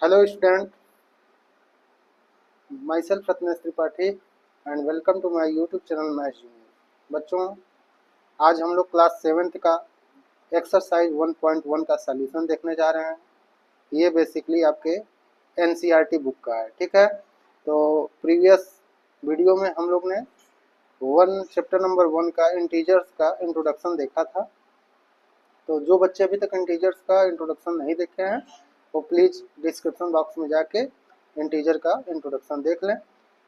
Hello student, myself Ratnesh Tripathi and welcome to my YouTube channel Math Junior। बच्चों, आज हम लोग class 7th का एक्सरसाइज 1.1 का सॉल्यूशन देखने जा रहे हैं। ये बेसिकली आपके NCERT बुक का है, ठीक है। तो प्रीवियस वीडियो में हम लोग ने चैप्टर नंबर 1 का इंटीजर्स का इंट्रोडक्शन देखा था। तो जो बच्चे अभी तक इंटीजर्स का इंट्रोडक्शन नहीं देखे हैं वो प्लीज़ डिस्क्रिप्शन बॉक्स में जाके इंटीजर का इंट्रोडक्शन देख लें।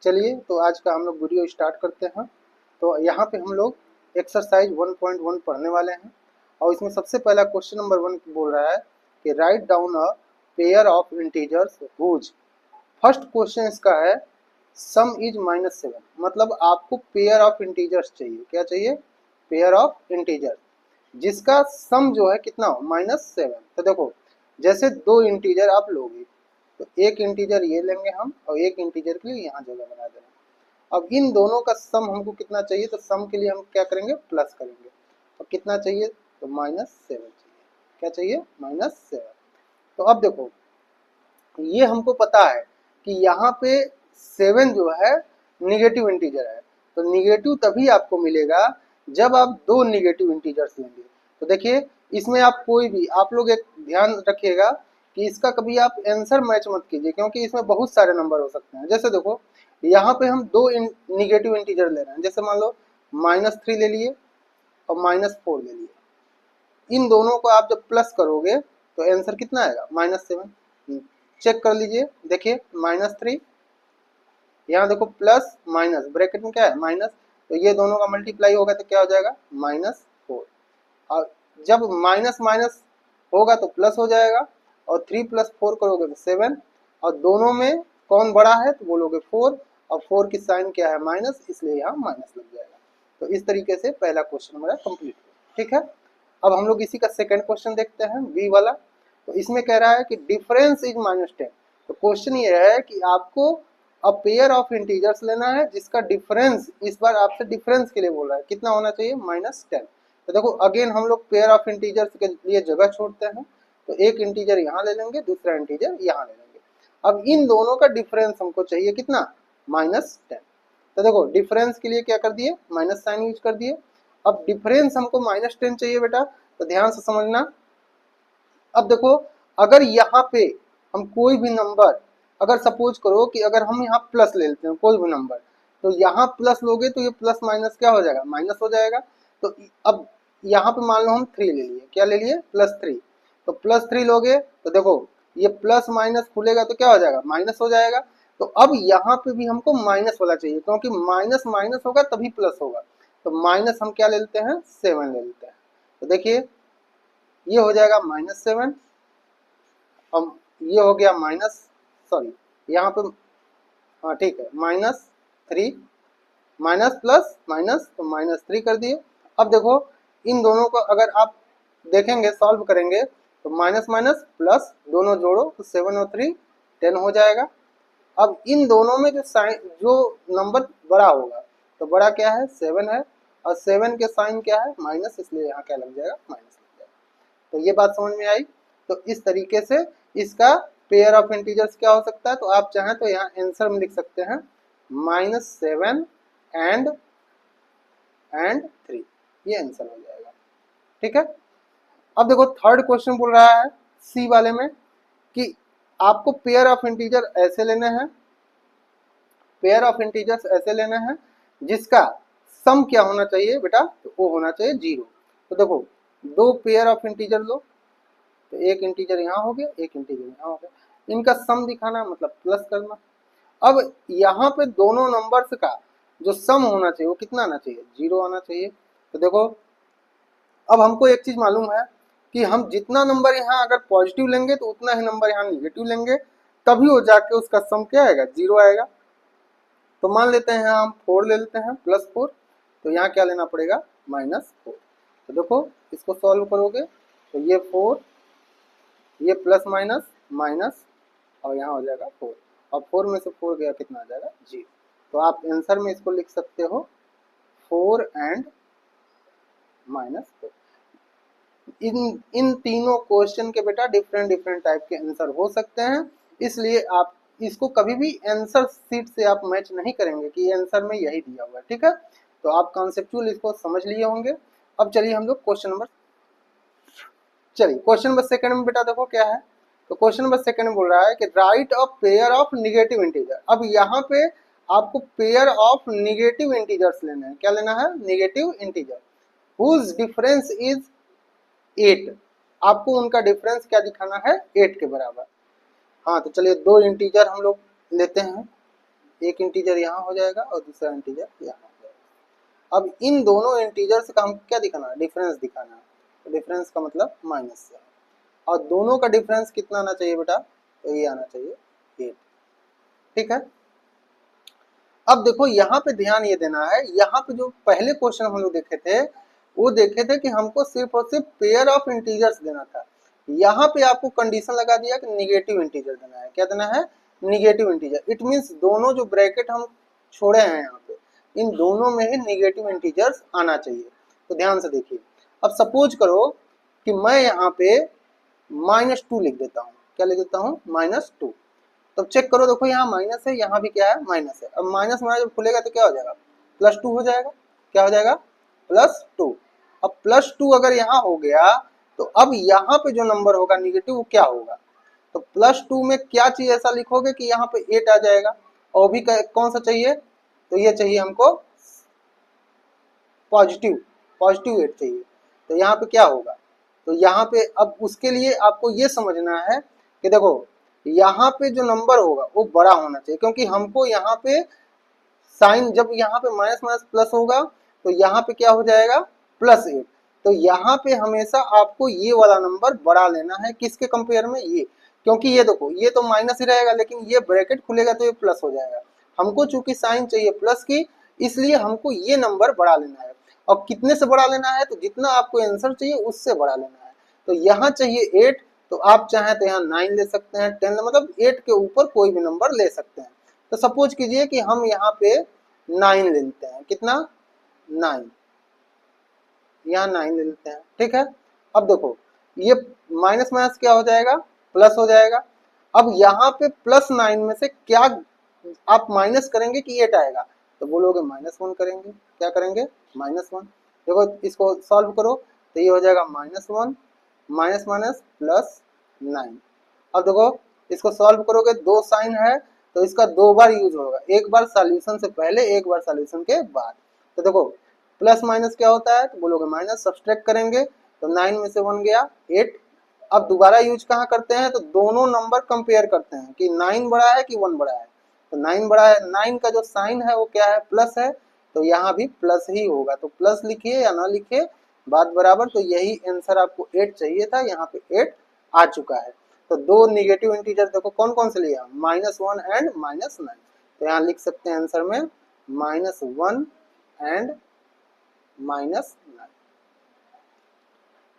चलिए तो आज का हम लोग वीडियो स्टार्ट करते हैं। तो यहाँ पे हम लोग एक्सरसाइज 1.1 पढ़ने वाले हैं और इसमें सबसे पहला क्वेश्चन नंबर 1 बोल रहा है कि write down a pair of integers whose. First question इसका है सम इज -7, मतलब आपको पेयर ऑफ इंटीजर्स चाहिए। क्या चाहिए? पेयर ऑफ इंटीजर जिसका सम जो है कितना हो -7। तो देखो, जैसे दो इंटीजर आप लोगे तो एक इंटीजर ये लेंगे हम और एक इंटीजर के लिए यहाँ जगह बना देंगे। अब इन दोनों का सम हमको कितना चाहिए, तो सम के लिए हम क्या करेंगे, प्लस करेंगे। और कितना चाहिए, तो -7 चाहिए। क्या चाहिए? -7। तो अब देखो, ये हमको पता है कि यहाँ पे 7 जो है निगेटिव इंटीजर है। तो निगेटिव तभी आपको मिलेगा जब आप दो निगेटिव इंटीजर्स लेंगे। तो देखिए, इसमें आप कोई भी, आप लोग एक ध्यान रखिएगा कि इसका कभी आप आंसर मैच मत कीजिए, क्योंकि इसमें बहुत सारे नंबर हो सकते हैं। जैसे देखो, यहाँ पे हम दो निगेटिव इंटीजर ले रहे हैं। जैसे मान लो -3 ले लिए और -4 ले लिए। इन दोनों को आप जब प्लस करोगे तो आंसर कितना आएगा, -7। चेक कर लीजिए, देखिए -3, यहाँ देखो प्लस माइनस ब्रैकेट में क्या है, माइनस। तो ये दोनों का मल्टीप्लाई होगा तो क्या हो जाएगा, -4। और जब माइनस माइनस होगा तो प्लस हो जाएगा, और 3 + 4 करोगे तो 7। और दोनों में कौन बड़ा है, तो बोलोगे 4, और 4 की साइन क्या है, माइनस, इसलिए यहाँ माइनस लग जाएगा। तो इस तरीके से पहला क्वेश्चन हमारा कंप्लीट हुआ, ठीक है। अब हम लोग इसी का सेकंड क्वेश्चन देखते हैं, बी वाला। तो इसमें कह रहा है कि डिफरेंस इज -10। तो क्वेश्चन ये है कि आपको अ पेयर ऑफ इंटीजर्स लेना है जिसका डिफरेंस, इस बार आपसे डिफरेंस के लिए बोल रहा है, कितना होना चाहिए, -10। तो देखो, अगेन हम लोग पेयर ऑफ इंटीजर्स के लिए जगह छोड़ते हैं। तो एक इंटीजर यहाँ ले लेंगे, दूसरा इंटीजर यहाँ ले लेंगे। अब इन दोनों का डिफरेंस हमको चाहिए कितना, -10। तो देखो, डिफरेंस के लिए क्या कर दिए, माइनस साइन यूज कर दिए। अब डिफरेंस हमको -10 चाहिए बेटा, तो ध्यान से समझना। अब देखो, अगर यहाँ पे हम कोई भी नंबर, अगर सपोज करो कि अगर हम यहाँ प्लस ले लेते हैं कोई भी नंबर, तो यहाँ प्लस लोगे तो ये प्लस माइनस क्या हो जाएगा, माइनस हो जाएगा। तो अब यहाँ पे मान लो हम 3 ले लिए, क्या ले लिए, +3। तो +3 लोगे तो देखो, ये प्लस माइनस खुलेगा तो क्या हो जाएगा, माइनस हो जाएगा। तो अब यहाँ पे भी हमको माइनस वाला चाहिए, क्योंकि माइनस माइनस होगा तभी प्लस होगा। तो माइनस हम क्या ले लेते हैं, 7 ले लेते हैं। तो देखिए, ये हो जाएगा -7। अब ये हो गया माइनस, सॉरी यहाँ पे, हाँ ठीक है, -3, माइनस प्लस माइनस, तो -3 कर दिए। अब देखो, इन दोनों को अगर आप देखेंगे, सॉल्व करेंगे, तो माइनस माइनस प्लस दोनों जोड़ो तो 7 और 3 10 हो जाएगा। अब इन दोनों में जो साइन, जो नंबर बड़ा होगा, तो बड़ा क्या है, 7 है, और 7 के साइन क्या है, माइनस, इसलिए यहाँ क्या लग जाएगा, माइनस लग जाएगा। तो ये बात समझ में आई। तो इस तरीके से इसका पेयर ऑफ इंटीजर्स क्या हो सकता है, तो आप चाहें तो यहाँ आंसर में लिख सकते हैं -7 एंड 3, ये आंसर हो जाएगा, ठीक है। अब देखो, थर्ड क्वेश्चन बोल रहा है सी वाले में कि आपको पेयर ऑफ इंटीजर ऐसे लेने हैं, पेयर ऑफ इंटीजर्स ऐसे लेने हैं जिसका सम क्या होना चाहिए बेटा, तो वो होना चाहिए 0। तो देखो, दो पेयर ऑफ इंटीजर लो, तो एक इंटीजर यहाँ हो गया, एक इंटीजर यहाँ हो गया, इनका सम दिखाना मतलब प्लस करना। अब यहाँ पे दोनों नंबर्स का जो सम होना चाहिए वो कितना आना चाहिए, 0 आना चाहिए। तो देखो, अब हमको एक चीज मालूम है कि हम जितना नंबर यहाँ अगर पॉजिटिव लेंगे तो उतना ही नंबर यहाँ निगेटिव लेंगे, तभी वो जाके उसका सम क्या आएगा, 0 आएगा। तो मान लेते हैं हम 4 ले लेते हैं, +4। तो यहाँ क्या लेना पड़ेगा, -4। तो देखो, इसको सॉल्व करोगे तो ये 4, ये प्लस माइनस माइनस, और यहाँ हो जाएगा 4, और 4 में से 4 गया, कितना आ जाएगा, 0। तो आप आंसर में इसको लिख सकते हो 4 एंड -4। इन तीनों क्वेश्चन के बेटा डिफरेंट डिफरेंट टाइप के आंसर हो सकते हैं। इसलिए आप इसको कभी भी आंसर शीट से आप मैच नहीं करेंगे कि आंसर में यही दिया हुआ है, ठीक है। तो आप कॉन्सेप्चुअल इसको समझ लिए होंगे। अब चलिए हम लोग क्वेश्चन नंबर सेकंड में बेटा देखो क्या है। तो क्वेश्चन नंबर सेकंड में बोल रहा है कि right a pair of negative integer. अब यहाँ पे आपको पेयर ऑफ निगेटिव इंटीजर्स लेना है। क्या लेना है? Negative integer whose difference is 8। आपको उनका डिफरेंस क्या दिखाना है? 8 के बराबर। हाँ तो चलिए दो इंटीजर हम लोग लेते हैं, एक इंटीजर यहाँ हो जाएगा और दूसरा इंटीजर यहाँ हो जाएगा। अब इन दोनों इंटीजर्स का हमको क्या दिखाना है? डिफरेंस दिखाना है। तो डिफरेंस का मतलब माइनस से, और दोनों का डिफरेंस कितना आना चाहिए बेटा? तो ये आना चाहिए 8, ठीक है। अब देखो यहाँ पे ध्यान ये देना है, यहाँ पे जो पहले क्वेश्चन हम लोग देखे थे वो देखे थे कि हमको सिर्फ और सिर्फ पेयर ऑफ इंटीजर्स देना था। यहाँ पे आपको कंडीशन लगा दिया कि निगेटिव इंटीजर देना है। क्या देना है? Negative integer. इट मींस दोनों जो ब्रैकेट हम छोड़े हैं यहाँ पे, इन दोनों में ही निगेटिव इंटीजर्स आना चाहिए। तो ध्यान से देखिए, अब सपोज करो कि मैं यहाँ पे -2 लिख देता हूँ। क्या लिख देता हूँ? -2। तब चेक करो, देखो यहाँ माइनस है, यहाँ भी क्या है? माइनस है। अब माइनस में जब खुलेगा तो क्या हो जाएगा? +2 हो जाएगा। क्या हो जाएगा? +2। अब +2 अगर यहाँ हो गया तो अब यहाँ पे जो नंबर होगा निगेटिव वो क्या होगा? तो +2 में क्या चीज ऐसा लिखोगे कि यहाँ पे 8 आ जाएगा, और भी कौन सा चाहिए? तो ये चाहिए हमको पॉजिटिव 8 चाहिए। तो यहाँ पे क्या होगा? तो यहाँ पे अब उसके लिए आपको ये समझना है कि देखो यहाँ पे जो नंबर होगा वो बड़ा होना चाहिए, क्योंकि हमको यहाँ पे साइन, जब यहाँ पे माइनस माइनस प्लस होगा तो यहाँ पे क्या हो जाएगा? +8। तो यहाँ पे हमेशा आपको ये वाला नंबर बड़ा लेना है। किसके कंपेयर में? ये, क्योंकि ये देखो ये तो माइनस ही रहेगा, लेकिन ये ब्रैकेट खुलेगा तो ये प्लस हो जाएगा। हमको चूंकि साइन चाहिए प्लस की, इसलिए हमको ये नंबर बड़ा लेना है। और कितने से बड़ा लेना है? तो जितना आपको आंसर चाहिए उससे बड़ा लेना है। तो यहाँ चाहिए 8, तो आप चाहें तो यहाँ 9 ले सकते हैं, 10, मतलब 8 के ऊपर कोई भी नंबर ले सकते हैं। तो सपोज कीजिए कि हम यहाँ पे 9 ले लेते हैं। कितना? 9। यहाँ 9 ले लेते हैं, ठीक है। अब देखो ये माइनस माइनस क्या हो जाएगा? प्लस हो जाएगा। अब यहाँ पे +9 में से क्या आप माइनस करेंगे कि 8 आएगा? तो बोलोगे -1 करेंगे। क्या करेंगे? -1। देखो इसको सॉल्व करो तो ये हो जाएगा -1 माइनस माइनस +9। अब देखो इसको सॉल्व करोगे, दो साइन है तो इसका दो बार यूज होगा, एक बार सॉल्यूशन से पहले, एक बार सॉल्यूशन के बाद। तो देखो प्लस माइनस क्या होता है? तो बोलोगे माइनस, सब्सट्रैक्ट करेंगे तो 9 में से 1 गया 8। अब दोबारा यूज कहाँ करते हैं? तो दोनों नंबर कंपेयर करते हैं कि 9 बड़ा है कि 1 बड़ा है। तो 9 बड़ा है, 9 का जो साइन है वो क्या है? प्लस है, तो यहाँ भी प्लस ही होगा। तो प्लस लिखिए या ना लिखिए, बात बराबर। तो यही आंसर आपको 8 चाहिए था, यहाँ पे 8 आ चुका है। तो दो निगेटिव इंटीजर देखो कौन कौन से लिया? -1 एंड -9। तो यहाँ लिख सकते हैं आंसर में -1 एंड -9।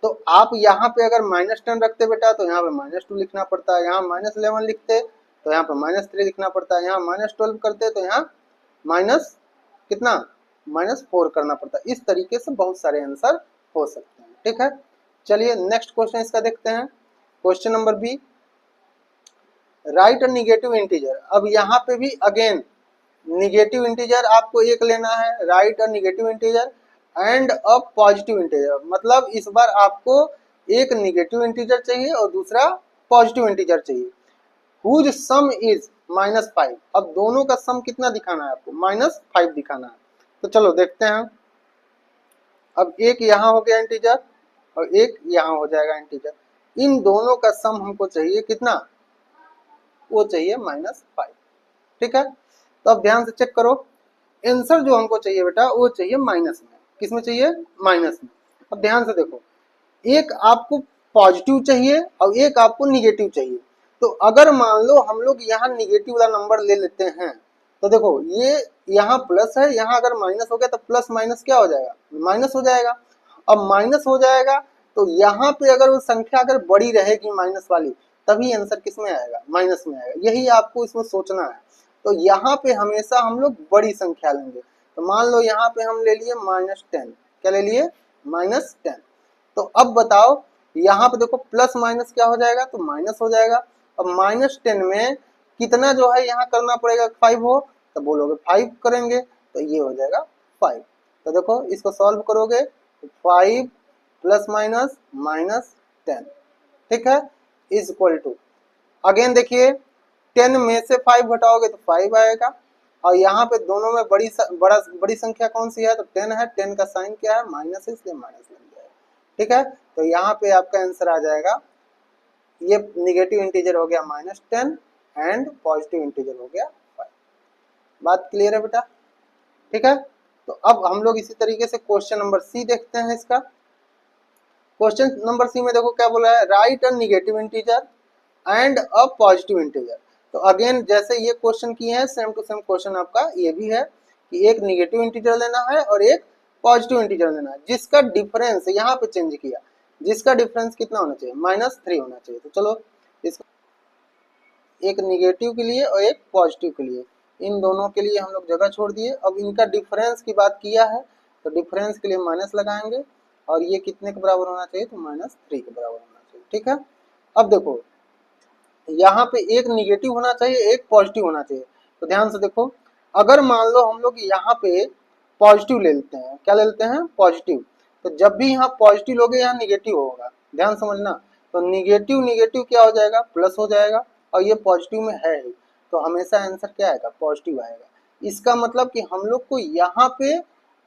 तो आप यहाँ पे अगर -10 रखते बेटा तो यहाँ पे -2 लिखना पड़ता है, यहाँ -11 लिखते तो यहाँ पे -3 लिखना पड़ता है, यहाँ -12 करते तो यहाँ माइनस कितना? -4 करना पड़ता है। इस तरीके से बहुत सारे आंसर हो सकते हैं, ठीक है। चलिए नेक्स्ट क्वेश्चन इसका देखते हैं। Question number B, write a negative integer. अब यहाँ पे भी अगेन निगेटिव इंटीजर आपको एक लेना है, right a negative integer and a positive integer. मतलब इस बार आपको एक निगेटिव इंटीजर चाहिए और दूसरा पॉजिटिव इंटीजर चाहिए। Whose sum is -5। अब दोनों का सम कितना दिखाना है आपको? -5 दिखाना है। तो चलो देखते हैं। अब एक यहाँ हो गया इंटीजर और एक यहाँ हो जाएगा इंटीजर। इन दोनों का सम हमको चाहिए कितना? वो चाहिए -5, ठीक है। तो अब ध्यान से चेक करो, आंसर जो हमको चाहिए बेटा वो चाहिए माइनस में। किस में चाहिए? माइनस में। अब ध्यान से देखो, एक आपको पॉजिटिव चाहिए और एक आपको निगेटिव चाहिए। तो अगर मान लो हम लोग यहाँ निगेटिव वाला नंबर ले लेते हैं, तो देखो ये यहाँ प्लस है, यहाँ अगर माइनस हो गया तो प्लस माइनस क्या हो जाएगा? माइनस हो जाएगा। अब माइनस हो जाएगा तो यहाँ पे अगर वो संख्या अगर बड़ी रहेगी माइनस वाली, तभी आंसर किस में आएगा? माइनस में आएगा। यही आपको इसमें सोचना है। तो यहाँ पे हमेशा हम लोग बड़ी संख्या लेंगे। तो मान लो यहाँ पे हम ले लिए -10। क्या ले लिए? -10। तो अब बताओ यहाँ पे देखो प्लस माइनस क्या हो जाएगा? तो माइनस हो जाएगा। अब -10 में कितना जो है यहाँ करना पड़ेगा 5 हो, तो बोलोगे 5 करेंगे तो ये हो जाएगा 5। तो देखो इसको सॉल्व करोगे 5 प्लस माइनस -10, ठीक है, इज इक्वल टू, अगेन देखिए 10 में से 5 घटाओगे तो 5 आएगा, और यहाँ पे दोनों में बड़ी संख्या कौन सी है, तो 10 है, 10 का साइन क्या है माइनस है, इसलिए माइनस लग जाएगा, ठीक है। तो यहाँ पे आपका आंसर आ जाएगा, ये निगेटिव इंटीजर हो गया -10 एंड पॉजिटिव इंटीजर हो गया 5। बात क्लियर है बेटा, ठीक है। तो अब हम लोग इसी तरीके से क्वेश्चन नंबर सी देखते हैं। इसका क्वेश्चन नंबर सी में देखो क्या बोला है, right a negative integer and a positive integer. तो अगेन जैसे ये क्वेश्चन किए हैं सेम टू सेम क्वेश्चन आपका ये भी है कि एक निगेटिव इंटीजर लेना है और एक पॉजिटिव इंटीजर लेना है, जिसका डिफरेंस यहाँ पे चेंज किया, जिसका डिफरेंस कितना होना चाहिए -3 होना चाहिए। तो चलो इसको एक निगेटिव के लिए और एक पॉजिटिव के लिए, इन दोनों के लिए हम लोग जगह छोड़ दिए। अब इनका डिफरेंस की बात किया है तो डिफरेंस के लिए माइनस लगाएंगे, और ये कितने के बराबर होना चाहिए, तो -3 के बराबर होना चाहिए, ठीक है। अब देखो यहाँ पे एक निगेटिव होना चाहिए, एक पॉजिटिव होना चाहिए। तो ध्यान से देखो, अगर मान लो हम लोग यहाँ पे पॉजिटिव ले लेते हैं, क्या ले लेते हैं, पॉजिटिव, तो जब भी यहाँ पॉजिटिव लोगे यहाँ निगेटिव होगा, ध्यान समझना। तो निगेटिव निगेटिव क्या हो जाएगा, प्लस हो जाएगा, और ये पॉजिटिव में है ही, तो हमेशा आंसर क्या आएगा, पॉजिटिव आएगा। इसका मतलब कि हम लोग को यहाँ पे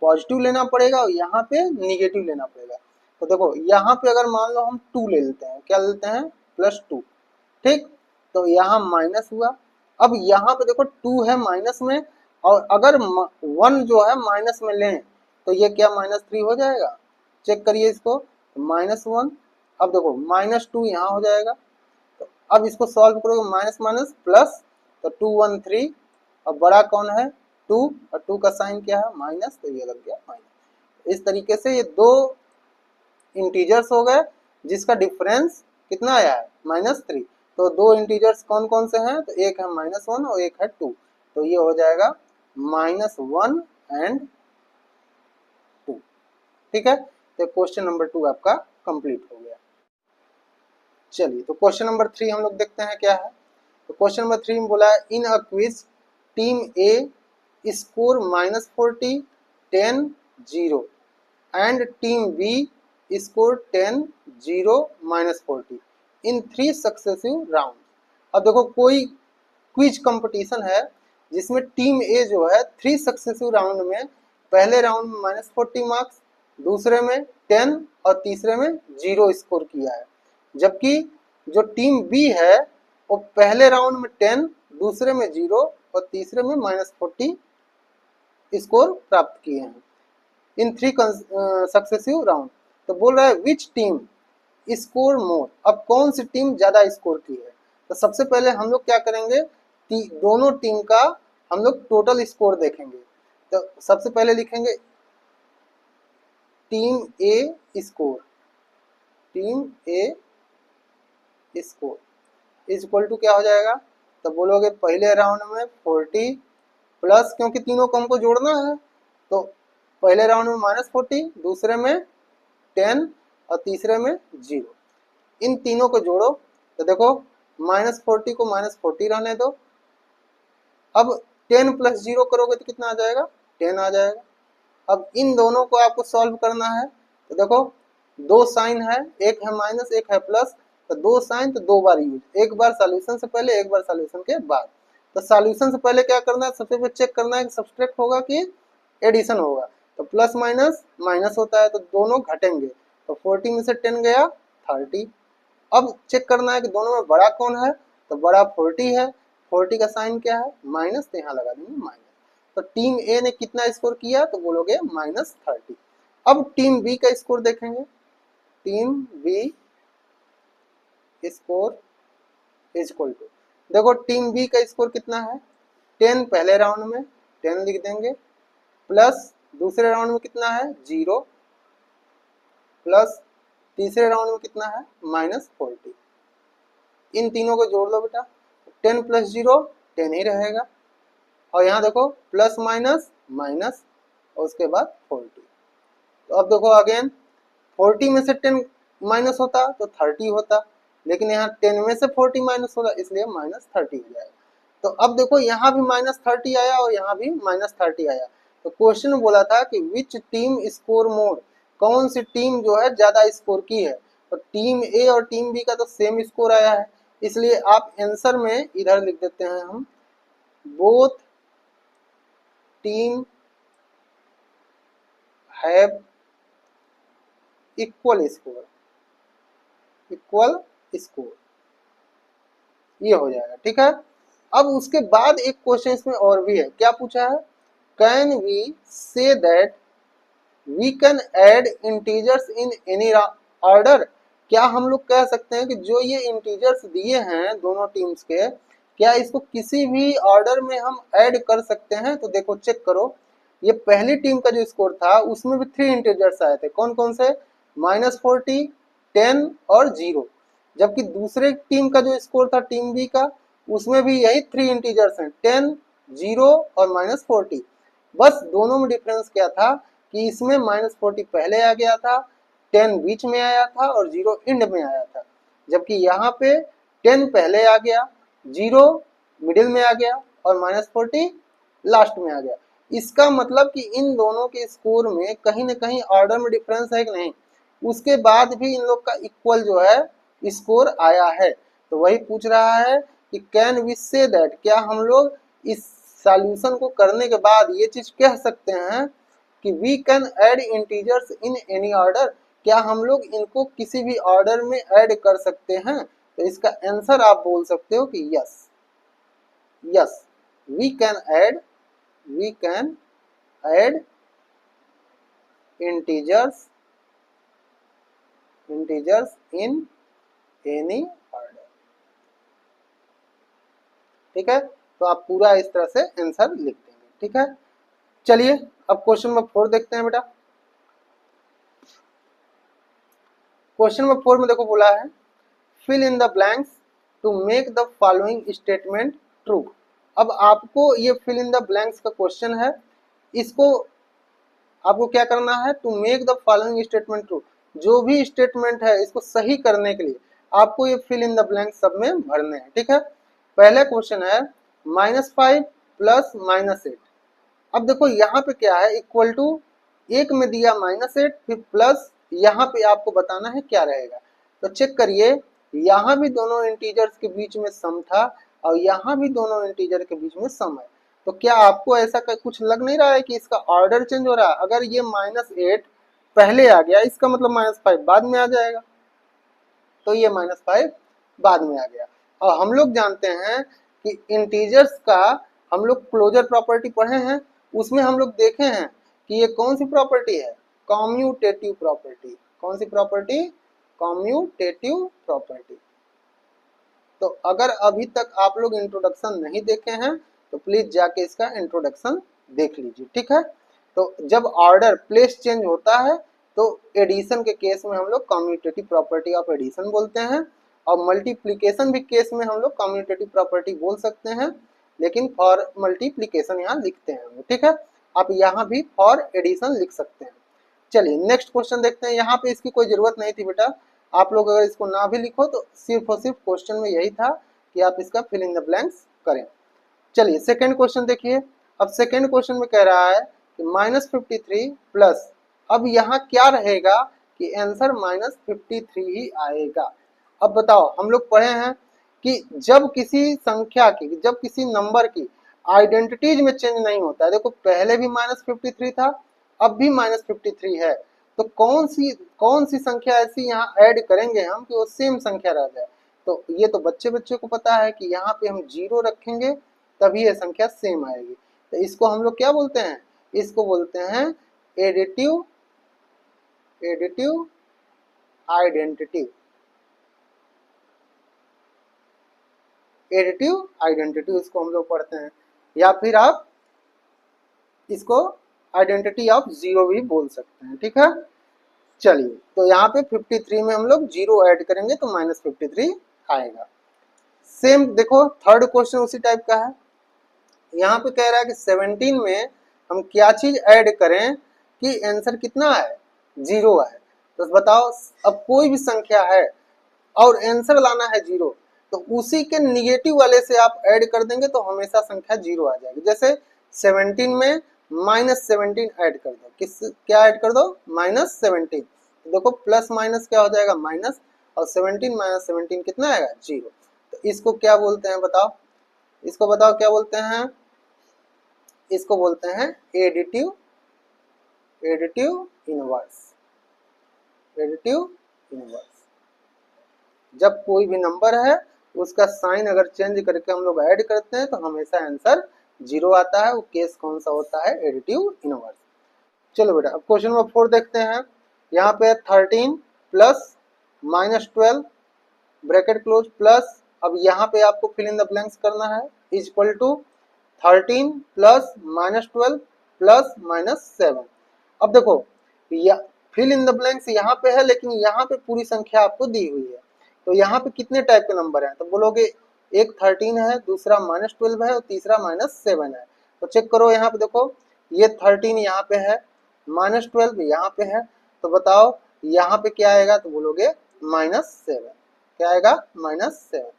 पॉजिटिव लेना पड़ेगा और यहाँ पे निगेटिव लेना पड़ेगा। तो देखो यहाँ पे अगर मान लो हम 2 ले लेते हैं, क्या लेते हैं, +2, ठीक, तो यहाँ माइनस हुआ। अब यहाँ पे देखो 2 है माइनस में, और अगर 1 जो है माइनस में लें तो ये क्या -3 हो जाएगा, चेक करिए इसको, -1। अब देखो -2 यहाँ हो जाएगा, तो अब इसको सॉल्व करोगे माइनस माइनस प्लस, तो 2 1 3, अब बड़ा कौन है 2, और 2 का साइन क्या है माइनस, तो ये लग गया माइनस। इस तरीके से ये दो इंटीजर्स हो गए जिसका डिफरेंस कितना आया है -3। तो दो इंटीजर्स कौन कौन से हैं, तो एक है -1 और एक है 2, तो ये हो जाएगा -1 एंड 2, ठीक है। तो क्वेश्चन नंबर 2 आपका कंप्लीट हो गया। चलिए तो क्वेश्चन नंबर 3 हम लोग देखते हैं क्या है। तो क्वेश्चन नंबर 3 में बोला है, in a quiz team A score -40 10 0 and team B score 10 0 -40 in 3 successive round. अब देखो कोई क्विज कंपटीशन है जिसमें टीम ए जो है 3 सक्सेसिव राउंड में, पहले राउंड में -40 मार्क्स, दूसरे में 10 और तीसरे में 0 स्कोर किया है, जबकि जो टीम बी है वो पहले राउंड में 10, दूसरे में 0 और तीसरे में -40 स्कोर प्राप्त किए हैं इन 3 सक्सेसिव राउंड। तो बोल रहा है विच टीम स्कोर मोर, अब कौन सी टीम ज्यादा स्कोर की है। तो सबसे पहले हम लोग क्या करेंगे, दोनों टीम का हम लोग टोटल स्कोर देखेंगे। तो सबसे पहले लिखेंगे team A score, team A score is equal to क्या हो जाएगा, तो बोलोगे पहले राउंड में 40 प्लस, क्योंकि तीनों को हमको जोड़ना है, तो पहले राउंड में -40, दूसरे में 10 और तीसरे में 0, इन तीनों को जोड़ो। तो देखो -40 को -40 रहने दो, अब 10 + 0 करोगे तो कितना आ जाएगा, 10 आ जाएगा। अब इन दोनों को आपको सॉल्व करना है। तो देखो दो साइन है, एक है माइनस एक है प्लस, तो दो साइन तो दो बार यूज, एक बार सॉल्यूशन से पहले एक बार सॉल्यूशन के बाद। तो सॉल्यूशन से पहले क्या करना है, सबसे पहले चेक करना है कि सब्सट्रैक्ट होगा कि एडिशन होगा। तो प्लस माइनस माइनस होता है तो दोनों घटेंगे, तो 40 में से 10 गया 30। अब चेक करना है कि दोनों में बड़ा कौन है, तो बड़ा 40 है, 40 का साइन क्या है माइनस, तो यहाँ लगा देंगे माइनस। तो टीम ए ने कितना स्कोर किया, तो बोलोगे -30। अब टीम बी का स्कोर देखेंगे, team B score is equal to, देखो टीम बी का स्कोर कितना है 10 पहले राउंड में 10 लिख देंगे, प्लस दूसरे राउंड में कितना है 0, प्लस तीसरे राउंड में कितना है -40। इन तीनों को जोड़ लो बेटा, 10 + 0 10 ही रहेगा, और यहाँ देखो प्लस माइनस माइनस और उसके बाद 40। तो अब देखो अगेन 40 में से 10 माइनस होता तो 30 होता, लेकिन यहाँ 10 में से 40 माइनस होगा इसलिए -30 हो जाएगा। तो अब देखो यहाँ भी -30 आया और यहाँ भी -30 आया। तो क्वेश्चन बोला था कि विच टीम स्कोर मोर, कौन सी टीम जो है ज्यादा स्कोर की है। तो टीम ए और टीम बी का तो सेम स्कोर आया है, इसलिए आप आंसर में इधर लिख देते हैं हम both team have equal score, equal score, ये हो जाएगा। ठीक है, अब उसके बाद एक क्वेश्चन इसमें और भी है, क्या पूछा है, can we say that we can add integers in any order, क्या हम लोग कह सकते हैं कि जो ये इंटीजर्स दिए हैं दोनों टीम्स के, क्या इसको किसी भी ऑर्डर में हम ऐड कर सकते हैं। तो देखो चेक करो, ये पहली टीम का जो स्कोर था उसमें भी 3 इंटीजर्स आए थे, कौन कौन से, -40, 10 और 0। जबकि दूसरे टीम का जो स्कोर था टीम बी का, उसमें भी यही 3 इंटीजर्स हैं, 10, 0 और -40। बस दोनों में डिफरेंस क्या था कि इसमें -40 पहले आ गया था, 10 बीच में आया था और 0 एंड में आया था। जबकि यहाँ पे 10 पहले आ गया, 0 मिडिल में आ गया और -40 लास्ट में आ गया। इसका मतलब कि इन दोनों के स्कोर में कहीं ना कहीं ऑर्डर में डिफरेंस है कि नहीं, उसके बाद भी इन लोग का इक्वल जो है स्कोर आया है। तो वही पूछ रहा है कि कैन वी से दैट, क्या हम लोग इस सॉल्यूशन को करने के बाद ये चीज कह सकते हैं कि we can add integers in any order, क्या हम लोग इनको किसी भी ऑर्डर में ऐड कर सकते हैं। तो इसका आंसर आप बोल सकते हो कि yes, yes we can add, we can add integers, integers in any order. ठीक है, तो आप पूरा इस तरह से आंसर लिख देंगे। ठीक है, चलिए अब क्वेश्चन नंबर 4 देखते हैं बेटा। क्वेश्चन नंबर 4 में देखो बोला है fill in the blanks to make the following statement true. अब आपको ये फिल इन द ब्लैंक्स का क्वेश्चन है, इसको आपको क्या करना है, to make the following statement true, जो भी स्टेटमेंट है इसको सही करने के लिए आपको ये फिल इन द ब्लैंक्स सब में भरने हैं। ठीक है, पहला क्वेश्चन है -5 प्लस -8। अब देखो यहाँ पे क्या है, इक्वल टू, एक में दिया -8 फिर प्लस, यहाँ पे आपको बताना है क्या रहेगा। तो चेक करिए, यहाँ भी दोनों इंटीजर्स के बीच में सम था और यहाँ भी दोनों इंटीजर के बीच में सम है। तो क्या आपको ऐसा कुछ लग नहीं रहा है कि इसका ऑर्डर चेंज हो रहा है। अगर ये -8 पहले आ गया इसका मतलब -5 बाद में आ जाएगा, तो ये -5 बाद में आ गया। और हम लोग जानते हैं कि इंटीजर्स का हम लोग क्लोजर प्रॉपर्टी पढ़े हैं, उसमें हम लोग देखे हैं कि ये कौन सी प्रॉपर्टी है, कॉम्यूटेटिव प्रॉपर्टी। कौन सी प्रॉपर्टी, कॉम्यूटेटिव प्रॉपर्टी। तो अगर अभी तक आप लोग इंट्रोडक्शन नहीं देखे हैं तो प्लीज जाके इसका इंट्रोडक्शन देख लीजिए। ठीक है, तो जब ऑर्डर प्लेस चेंज होता है तो एडिशन के केस में हम लोग कॉम्यूटेटिव प्रॉपर्टी ऑफ एडिशन बोलते हैं, और मल्टीप्लिकेशन भी केस में हम लोग कॉम्यूटेटिव प्रॉपर्टी बोल सकते हैं, लेकिन फॉर मल्टीप्लिकेशन यहाँ लिखते हैं। ठीक है, आप यहाँ भी फॉर एडिशन लिख सकते हैं। चलिए नेक्स्ट क्वेश्चन देखते हैं। यहाँ पे इसकी कोई जरूरत नहीं थी बेटा, आप लोग अगर इसको ना भी लिखो तो सिर्फ और सिर्फ क्वेश्चन में यही था कि आप इसका फिल इन द ब्लैंक्स करें। चलिए सेकंड क्वेश्चन देखिए। अब सेकंड क्वेश्चन में कह रहा है कि -53 प्लस, अब यहाँ क्या रहेगा कि आंसर -53 ही आएगा। अब बताओ, हम लोग पढ़े हैं कि जब किसी संख्या की, जब किसी नंबर की आइडेंटिटीज में चेंज नहीं होता है, देखो पहले भी -53 था अब भी -53 है, तो कौन सी संख्या ऐसी यहाँ ऐड करेंगे हम कि वो सेम संख्या रह जाए। तो ये तो बच्चे बच्चे को पता है कि यहाँ पे हम 0 रखेंगे तभी ये संख्या सेम आएगी। तो इसको हम लोग क्या बोलते हैं, इसको बोलते हैं additive, additive identity, additive identity इसको हम लोग पढ़ते हैं, या फिर आप इसको आइडेंटिटी ऑफ 0 भी बोल सकते हैं। ठीक है, चलिए तो यहाँ पे 53 में हम लोग 0 ऐड करेंगे तो -53 आएगा। सेम देखो थर्ड क्वेश्चन उसी टाइप का है। यहाँ पे कह रहा है कि 17 में हम क्या चीज ऐड करें कि आंसर कितना है, 0 है। तो बताओ, अब कोई भी संख्या है और आंसर लाना है 0, तो उसी के निगेटिव वाले से आप ऐड कर देंगे तो हमेशा संख्या 0 आ जाएगी। जैसे 17 में -17 ऐड कर दो, किस क्या ऐड कर दो, -17, देखो प्लस माइनस क्या हो जाएगा माइनस, और 17 - 17 कितना आएगा 0। तो इसको क्या बोलते हैं बताओ, इसको बताओ क्या बोलते हैं, इसको बोलते हैं एडिटिव इनवर्स, एडिटिव इनवर्स। जब कोई भी नंबर है उसका साइन अगर चेंज करके हम लोग ऐड करते हैं तो हमेशा आंसर 0 आता है। वो केस कौन सा होता है, एडिटिव इनवर्स। चलो बेटा अब क्वेश्चन नंबर 4 देखते हैं। यहाँ पे 13 प्लस -12 ब्रैकेट क्लोज प्लस, अब यहाँ पे आपको फिल इन द ब्लैंक्स करना है, is equal to 13 plus -12 plus -7। अब देखो फिल इन द ब्लैंक्स यहाँ पे है, लेकिन यहाँ पे पूरी संख्या आपको दी हुई है। तो यहाँ पे कितने टाइप के नंबर हैं, तो बोलोगे एक 13 है, दूसरा -12 है और तीसरा -7 है। तो चेक करो यहाँ पे देखो, ये 13 यहाँ पे है, -12 यहाँ पे है, तो बताओ यहाँ पे क्या आएगा, तो बोलोगे -7। क्या आएगा, -7।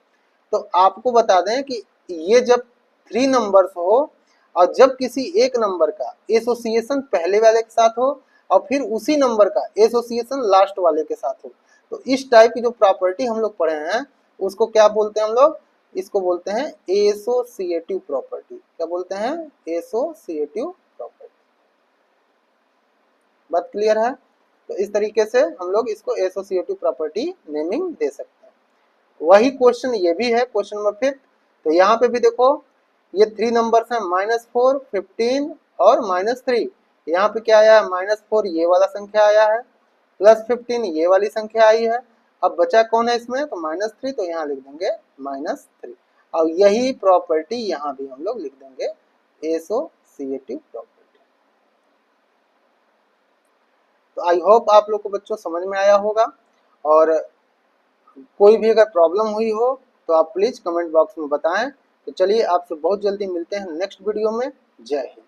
तो आपको बता दें कि ये जब 3 नंबर्स हो और जब किसी एक नंबर का एसोसिएशन पहले वाले के साथ हो और फिर उसी नंबर का एसोसिएशन लास्ट वाले के साथ हो, तो इस टाइप की जो प्रॉपर्टी हम लोग पढ़े हैं उसको क्या बोलते हैं हम लोग, इसको बोलते हैं एसोसिएटिव प्रॉपर्टी। क्या बोलते हैं, एसोसिएटिव प्रॉपर्टी। बात क्लियर है। तो इस तरीके से हम लोग इसको एसोसिएटिव प्रॉपर्टी नेमिंग दे सकते हैं। वही क्वेश्चन ये भी है, क्वेश्चन नंबर 5। तो यहाँ पे भी देखो ये 3 नंबर्स हैं, -4, 15 और -3। यहाँ पे क्या आया है, -4 ये वाला संख्या आया है, +15 ये वाली संख्या आई है। अब बचा कौन है इसमें, तो -3, तो यहाँ लिख देंगे -3। और यही प्रॉपर्टी यहाँ भी हम लोग लिख देंगे, एसोसिएटिव प्रॉपर्टी। तो आई होप आप लोग को बच्चों समझ में आया होगा, और कोई भी अगर प्रॉब्लम हुई हो तो आप प्लीज़ कमेंट बॉक्स में बताएं। तो चलिए आपसे बहुत जल्दी मिलते हैं नेक्स्ट वीडियो में। जय हिंद।